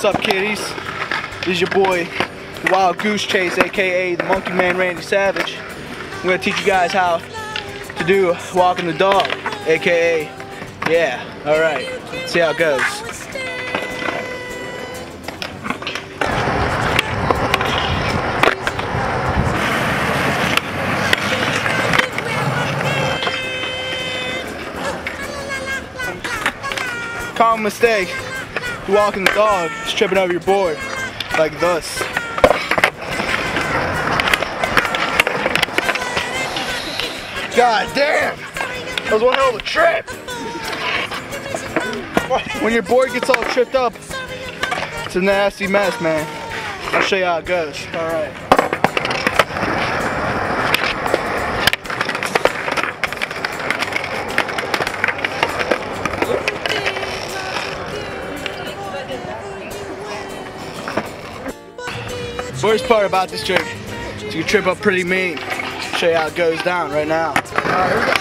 What's up, kiddies? This is your boy, the Wild Goose Chase, aka the Monkey Man Randy Savage. I'm gonna teach you guys how to do walking the dog, aka, yeah, alright, let's see how it goes. Common mistake, walking the dog is tripping over your board, like this. God damn! That was one hell of a trip! When your board gets all tripped up, it's a nasty mess, man. I'll show you how it goes. Alright. Worst part about this trick is you trip up pretty mean. Show you how it goes down right now. Alright, here we go.